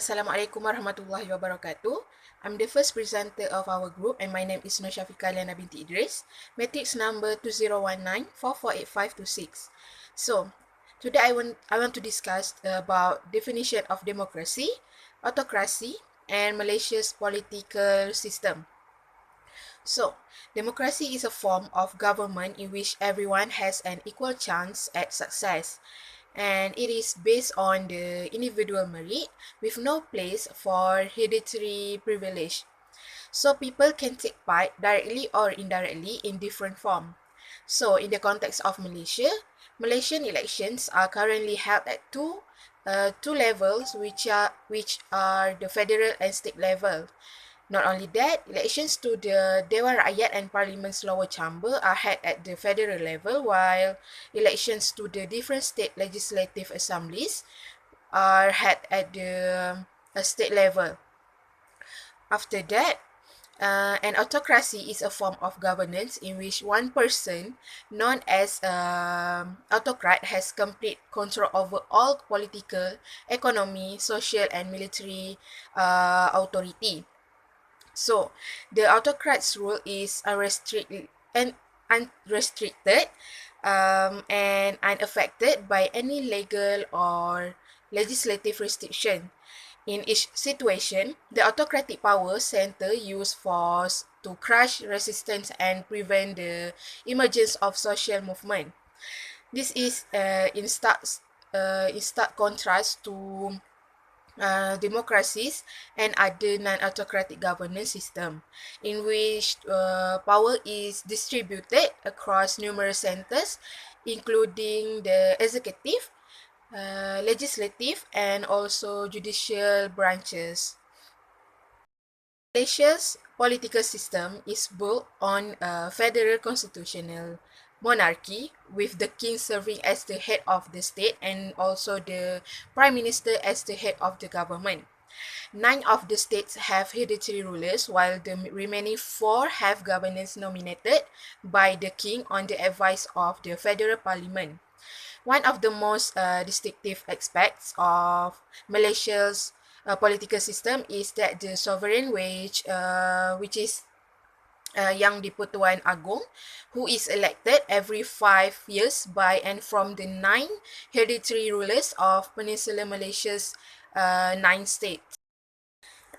Assalamualaikum warahmatullahi wabarakatuh. I'm the first presenter of our group and my name is SYAFIQAH binti IDRIS, matrix number 2019448526. So, today I want to discuss about definition of democracy, autocracy, and Malaysia's political system. So, democracy is a form of government in which everyone has an equal chance at success, and it is based on the individual merit with no place for hereditary privilege. So, people can take part directly or indirectly in different forms. So, in the context of Malaysia, Malaysian elections are currently held at two levels, which are the federal and state level. Not only that, elections to the Dewan Rakyat and Parliament's lower chamber are held at the federal level, while elections to the different state legislative assemblies are held at the state level. After that, an autocracy is a form of governance in which one person, known as autocrat, has complete control over all political, economy, social, and military authority. So, the autocrat's rule is unrestricted and unaffected by any legal or legislative restriction. In each situation, the autocratic power center use force to crush resistance and prevent the emergence of social movement. This is in stark contrast to democracies and other non-autocratic governance system, in which power is distributed across numerous centers, including the executive, legislative, and also judicial branches. Malaysia's political system is built on a federal constitutional monarchy, with the king serving as the head of the state and also the prime minister as the head of the government. 9 of the states have hereditary rulers, while the remaining 4 have governors nominated by the king on the advice of the federal parliament. One of the most distinctive aspects of Malaysia's political system is that the sovereign, which is Yang di-Pertuan Agong, who is elected every 5 years by and from the 9 hereditary rulers of Peninsular Malaysia's 9 states.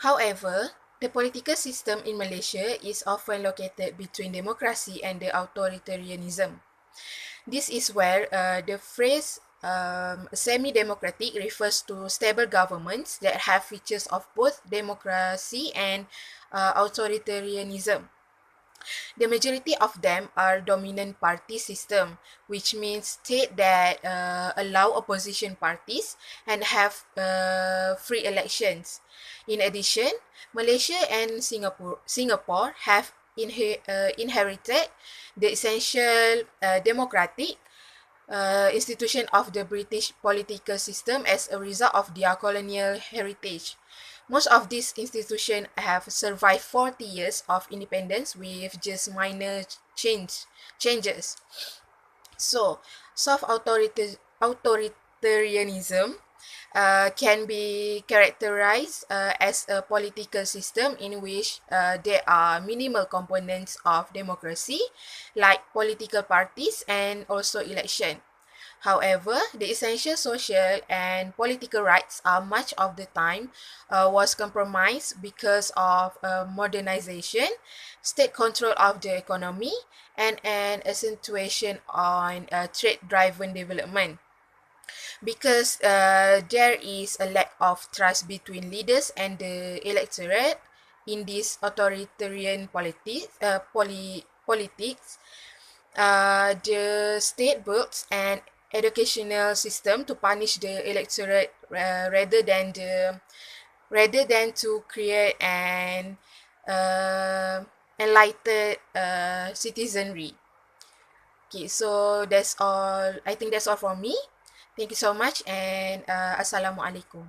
However, the political system in Malaysia is often located between democracy and the authoritarianism. This is where the phrase semi-democratic refers to stable governments that have features of both democracy and authoritarianism. The majority of them are dominant party system, which means state that allow opposition parties and have free elections. In addition, Malaysia and Singapore have inherited the essential democratic institution of the British political system as a result of their colonial heritage. Most of these institutions have survived 40 years of independence with just minor changes. So, soft authoritarianism can be characterized as a political system in which there are minimal components of democracy, like political parties and also election. However, the essential social and political rights are much of the time was compromised because of modernization, state control of the economy, and an accentuation on trade-driven development. Because there is a lack of trust between leaders and the electorate in this authoritarian politics, the state builds an educational system to punish the electorate rather than to create an enlightened citizenry. Okay, so that's all. I think that's all from me. Thank you so much and Assalamualaikum.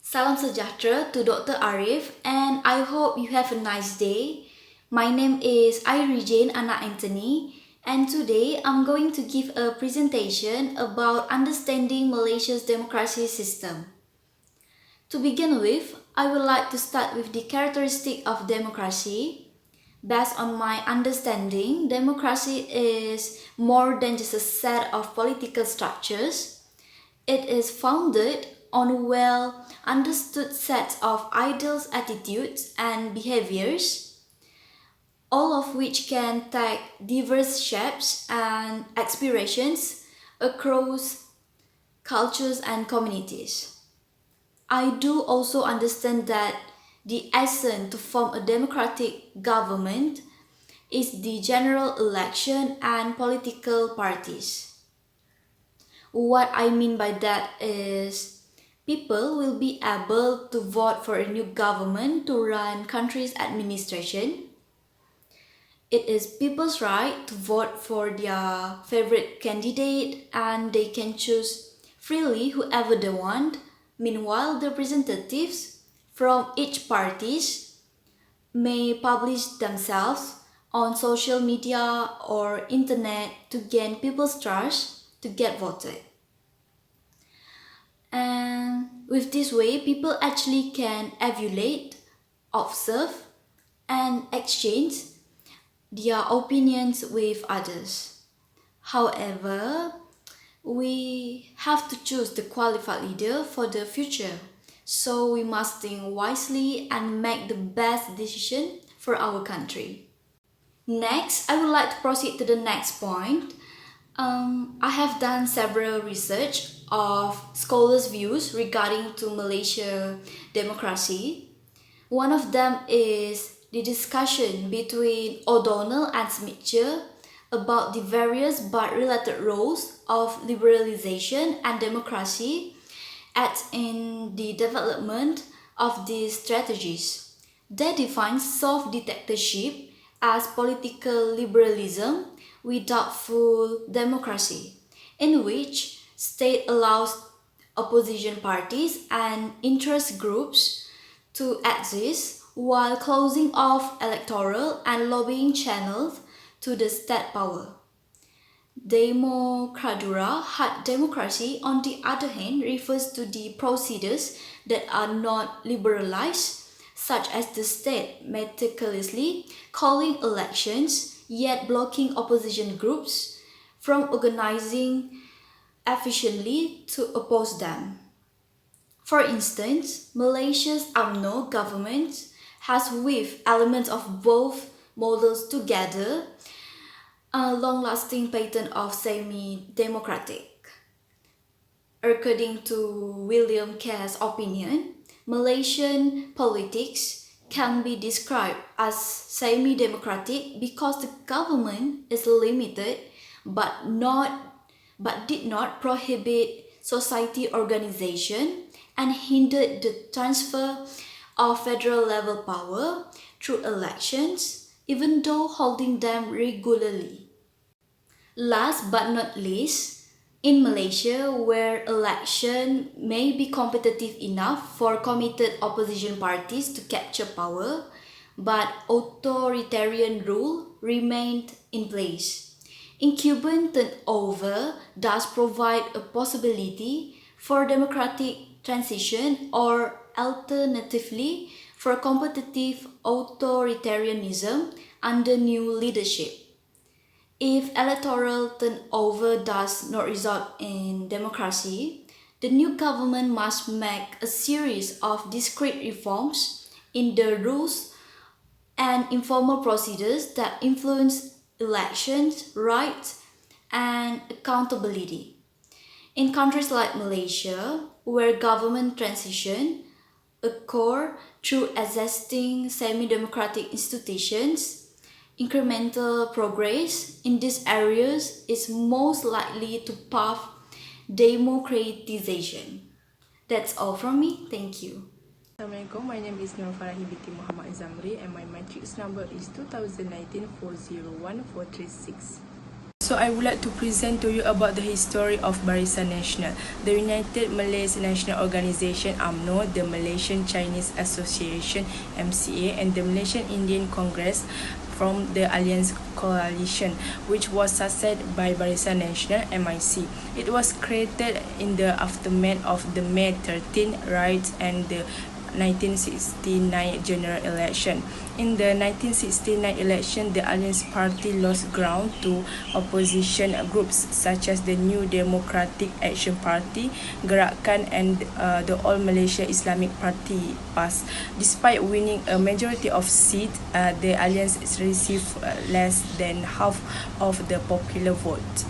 Salam sejahtera to Dr. Arif, and I hope you have a nice day. My name is AIREY Anak Anthony, and today I'm going to give a presentation about understanding Malaysia's democracy system. To begin with, I would like to start with the characteristic of democracy. Based on my understanding, democracy is more than just a set of political structures. It is founded on well understood sets of ideals, attitudes, and behaviors, all of which can take diverse shapes and aspirations across cultures and communities. I do also understand that the essence to form a democratic government is the general election and political parties. What I mean by that is people will be able to vote for a new government to run country's administration. It is people's right to vote for their favorite candidate and they can choose freely whoever they want. Meanwhile, the representatives from each parties may publish themselves on social media or internet to gain people's trust to get voted. And with this way, people actually can evaluate, observe, and exchange their opinions with others. However, we have to choose the qualified leader for the future. So we must think wisely and make the best decision for our country. Next, I would like to proceed to the next point. I have done several research of scholars' views regarding to Malaysia democracy. One of them is the discussion between O'Donnell and Smithcher about the various but related roles of liberalization and democracy in the development of these strategies. They define soft dictatorship as political liberalism without full democracy, in which state allows opposition parties and interest groups to exist while closing off electoral and lobbying channels to the state power. Hard democracy, on the other hand, refers to the procedures that are not liberalized, such as the state meticulously calling elections yet blocking opposition groups from organizing efficiently to oppose them. For instance, Malaysia's UMNO government has weaved elements of both models together, a long-lasting pattern of semi-democratic. According to William Kerr's opinion, Malaysian politics can be described as semi-democratic because the government is limited but did not prohibit society organization and hindered the transfer of federal level power through elections, even though holding them regularly. Last but not least, in Malaysia, where election may be competitive enough for committed opposition parties to capture power, but authoritarian rule remained in place. Incumbent turnover does provide a possibility for democratic transition or alternatively for competitive authoritarianism under new leadership. If electoral turnover does not result in democracy, the new government must make a series of discrete reforms in the rules and informal procedures that influence elections, rights, and accountability. In countries like Malaysia, where government transition occur through existing semi-democratic institutions, incremental progress in these areas is most likely to path democratization. That's all from me. Thank you. Assalamualaikum, my name is FARAHIN binti Muhammad ZAMRI and my matrix number is 2019-401436. So I would like to present to you about the history of Barisan Nasional, the United Malays National Organisation UMNO, the Malaysian Chinese Association MCA, and the Malaysian Indian Congress from the Alliance Coalition, which was succeeded by Barisan Nasional (MIC). It was created in the aftermath of the May 13 riots and the 1969 general election. In the 1969 election, the Alliance Party lost ground to opposition groups such as the New Democratic Action Party, Gerakan, and the All Malaysia Islamic Party (PAS). Despite winning a majority of seats, the Alliance received less than half of the popular vote.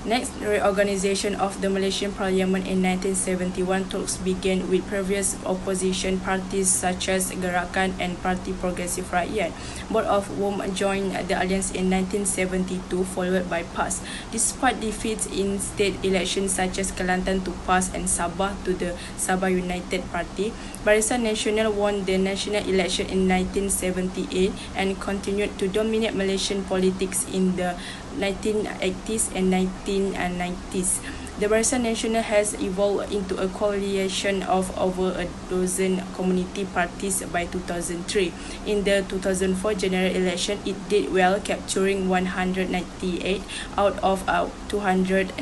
Next, reorganization of the Malaysian Parliament in 1971. Talks began with previous opposition parties such as Gerakan and Parti Progresif Rakyat, both of whom joined the alliance in 1972, followed by PAS. Despite defeats in state elections such as Kelantan to PAS and Sabah to the Sabah United Party, Barisan Nasional won the national election in 1978 and continued to dominate Malaysian politics in the 1980s and 1990s. The Barisan Nasional has evolved into a coalition of over a dozen community parties by 2003. In the 2004 general election, it did well, capturing 198 out of 219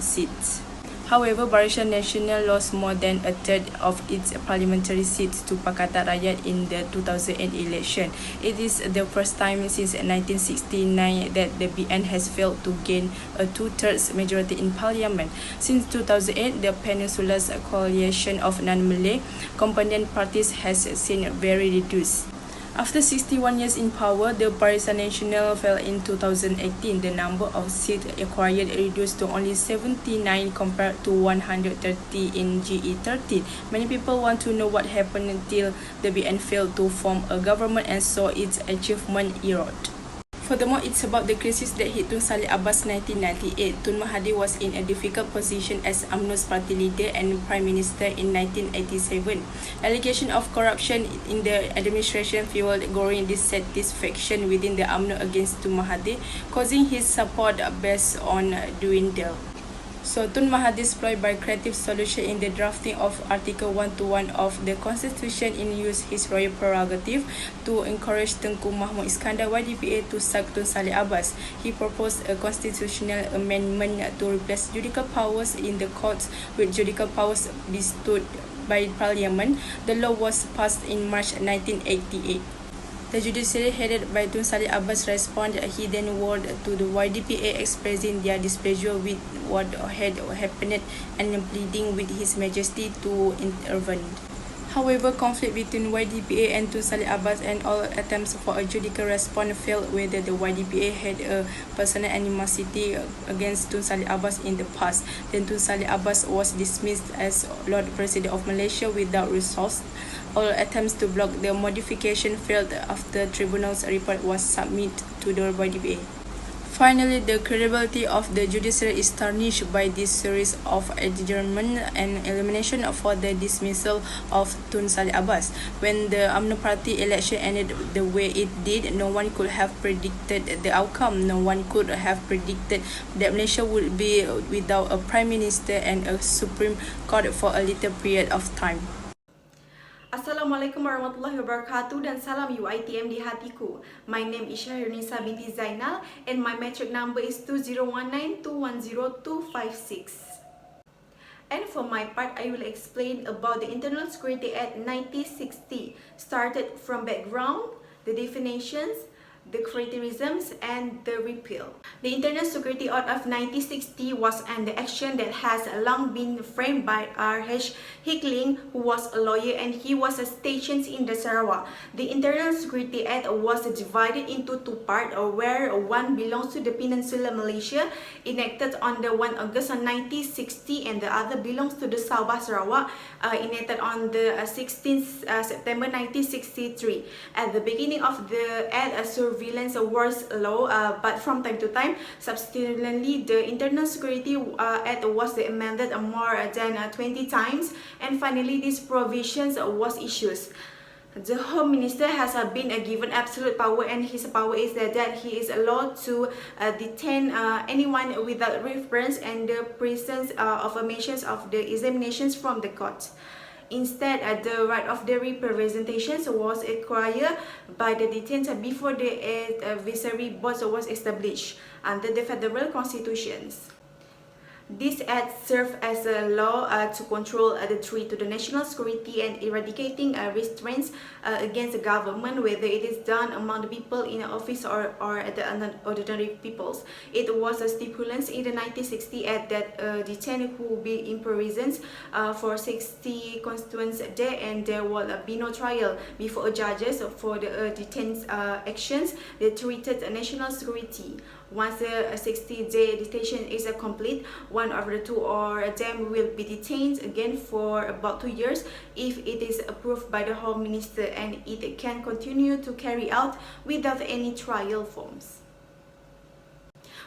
seats. However, Barisan Nasional lost more than a third of its parliamentary seats to Pakatan Rakyat in the 2008 election. It is the first time since 1969 that the BN has failed to gain a two-thirds majority in parliament. Since 2008, the Peninsula's coalition of non-Malay component parties has seen very reduced. After 61 years in power, the Barisan Nasional fell in 2018. The number of seats acquired reduced to only 79 compared to 130 in GE13. Many people want to know what happened until the BN failed to form a government and saw its achievement erode. Furthermore, it's about the crisis that hit Tun Saleh Abbas 1998. Tun Mahathir was in a difficult position as UMNO's party leader and Prime Minister in 1987. Allegation of corruption in the administration fueled growing dissatisfaction within the UMNO against Tun Mahathir, causing his support base on dwindle. So Tun Mahathir deployed by creative solution in the drafting of Article 121 of the Constitution in use his royal prerogative to encourage Tengku Mahmud Iskandar YDPA to sack Tun Saleh Abbas. He proposed a constitutional amendment to replace judicial powers in the courts with judicial powers bestowed by Parliament. The law was passed in March 1988. The judiciary headed by Tun Saleh Abbas responded. He then wrote to the YDPA expressing their displeasure with what had happened and pleading with His Majesty to intervene. However, conflict between YDPA and Tun Saleh Abbas and all attempts for a judicial response failed, whether the YDPA had a personal animosity against Tun Saleh Abbas in the past. Then Tun Saleh Abbas was dismissed as Lord President of Malaysia without resource. All attempts to block the modification failed after tribunal's report was submitted to the YDPA. Finally, the credibility of the judiciary is tarnished by this series of adjournment and elimination for the dismissal of Tun Saleh Abbas. When the UMNO party election ended the way it did, no one could have predicted the outcome. No one could have predicted that Malaysia would be without a Prime Minister and a Supreme Court for a little period of time. Assalamualaikum warahmatullahi wabarakatuh dan salam UITM di hatiku. My name is SYAHIRUNNISAA binti Zainal and my metric number is 2019210256. And for my part, I will explain about the Internal Security Act 1960, started from background, the definitions, the criticisms, and the repeal. The Internal Security Act of 1960 was an action that has long been framed by AHLI, who was a lawyer and he was stationed in the Sarawak. The Internal Security Act was divided into two parts, where one belongs to the Peninsula Malaysia, enacted on the 1 August 1960, and the other belongs to the Sabah Sarawak, enacted on the 16th September 1963. At the beginning of the act, surveillance was law, but from time to time, subsequently, the Internal Security Act was amended more than 20 times, and finally, these provisions was issued. The Home Minister has been given absolute power, and his power is that he is allowed to detain anyone without reference and the presence of mentions of the examinations from the court. Instead, the right of the representations was acquired by the detained before the advisory board was established under the federal constitutions. This Act serves as a law to control the threat to the national security and eradicating restraints against the government, whether it is done among the people in office or the ordinary peoples. It was a stipulation in the 1960 Act that detained who will be in prisons for 60 constituent days, and there will be no trial before judges for the detained actions that treated national security. Once the 60-day detention is complete, one of the two or them will be detained again for about 2 years if it is approved by the Home Minister, and it can continue to carry out without any trial forms.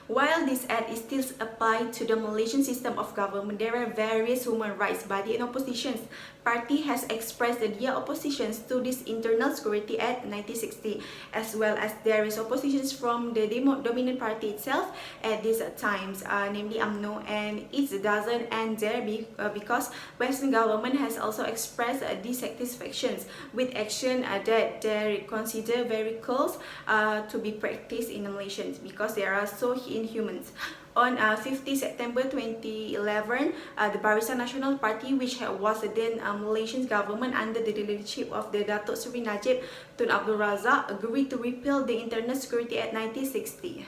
While this Act is still applied to the Malaysian system of government, there are various human rights body and opposition party has expressed their oppositions to this Internal Security Act 1960, as well as there is oppositions from the dominant party itself at these times, namely UMNO, and it doesn't end there because Western government has also expressed dissatisfactions with action that they consider very close to be practiced in Malaysia because they are so inhuman. On 50 September 2011, the Barisan Nasional Party, which was then Malaysian government under the leadership of the Datuk Seri Najib Tun Abdul Razak, agreed to repeal the Internal Security Act 1960.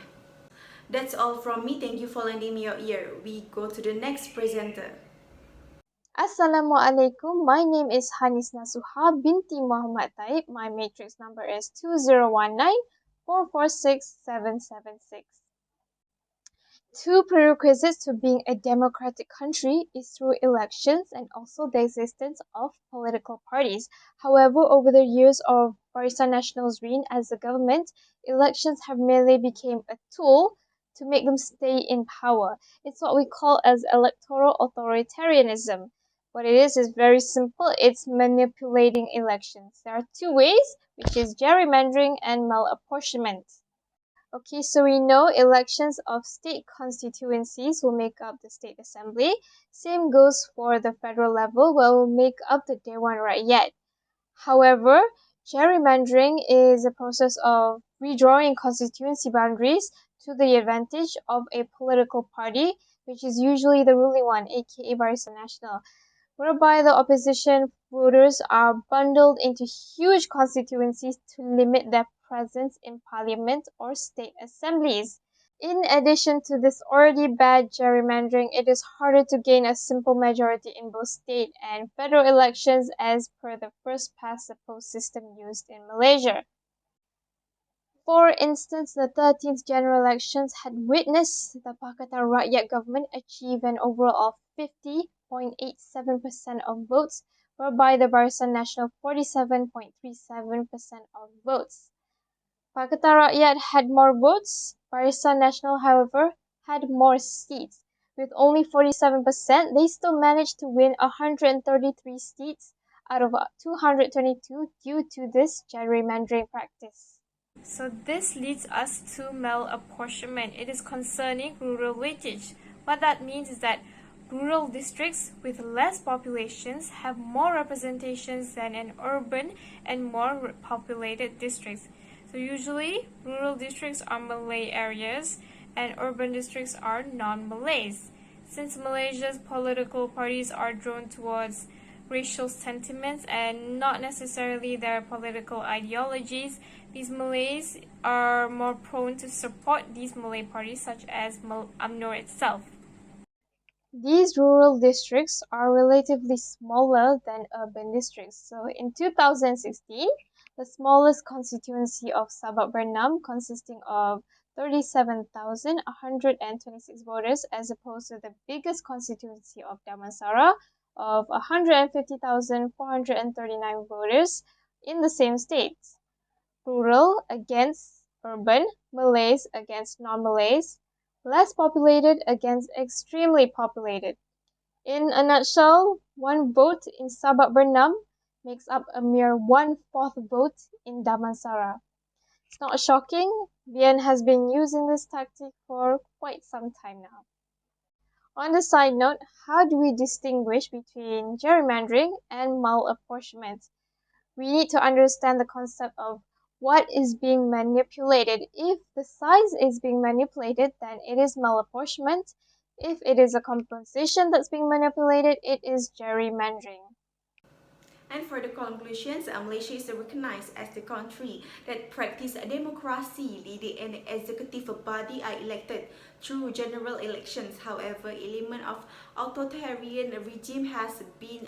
That's all from me. Thank you for lending me your ear. We go to the next presenter. Assalamualaikum. My name is HANIS NASUHA binti Muhammad TAIB. My matrix number is 2019446776. Two prerequisites to being a democratic country is through elections and also the existence of political parties. However, over the years of Barisan Nasional's reign as a government, elections have merely become a tool to make them stay in power. It's what we call as electoral authoritarianism. What it is very simple. It's manipulating elections. There are two ways, which is gerrymandering and malapportionment. Okay, so we know elections of state constituencies will make up the state assembly. Same goes for the federal level, where will make up the Dewan Rakyat. However, gerrymandering is a process of redrawing constituency boundaries to the advantage of a political party, which is usually the ruling one, aka Barisan Nasional, whereby the opposition voters are bundled into huge constituencies to limit their presence in parliament or state assemblies. In addition to this already bad gerrymandering, it is harder to gain a simple majority in both state and federal elections as per the first past the post system used in Malaysia. For instance, the 13th general elections had witnessed the Pakatan Rakyat government achieve an overall of 50.87% of votes, whereby the Barisan Nasional 47.37% of votes. Pakatan Rakyat had more votes. Barisan Nasional, however, had more seats. With only 47%, they still managed to win 133 seats out of 222 due to this gerrymandering practice. So this leads us to malapportionment. It is concerning rural weightage. What that means is that rural districts with less populations have more representations than an urban and more populated districts. So usually rural districts are Malay areas and urban districts are non-Malays. Since Malaysia's political parties are drawn towards racial sentiments and not necessarily their political ideologies, these Malays are more prone to support these Malay parties such as UMNO itself. These rural districts are relatively smaller than urban districts. So in 2016, the smallest constituency of Sabak Bernam, consisting of 37,126 voters, as opposed to the biggest constituency of Damansara of 150,439 voters in the same states. Rural against urban, Malays against non-Malays, less populated against extremely populated. In a nutshell, one vote in Sabak Bernam makes up a mere 1/4 vote in Damansara. It's not shocking. BN has been using this tactic for quite some time now. On the side note, how do we distinguish between gerrymandering and malapportionment? We need to understand the concept of what is being manipulated. If the size is being manipulated, then it is malapportionment. If it is a composition that's being manipulated, it is gerrymandering. And for the conclusions, Malaysia is recognized as the country that practices democracy. Leading and executive body are elected through general elections. However, element of authoritarian regime has been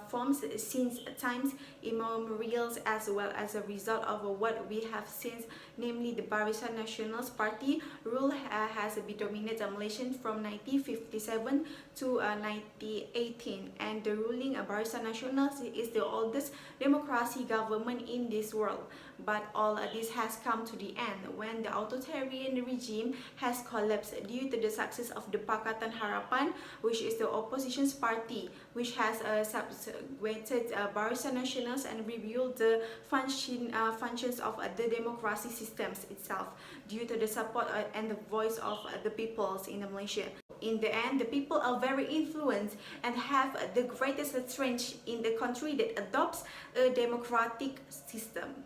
formed since times immemorial, as well as a result of what we have seen, namely the Barisan Nasional's party rule has been dominated Malaysian from 1957 to 1918, and the ruling Barisan Nasional is the oldest democracy government in this world. But all this has come to the end when the authoritarian regime has collapsed due to the success of the Pakatan Harapan, which is the opposition's party, which has subjugated Barisan Nasional and reviewed the functions of the democracy systems itself due to the support and the voice of the peoples in Malaysia. In the end, the people are very influenced and have the greatest strength in the country that adopts a democratic system.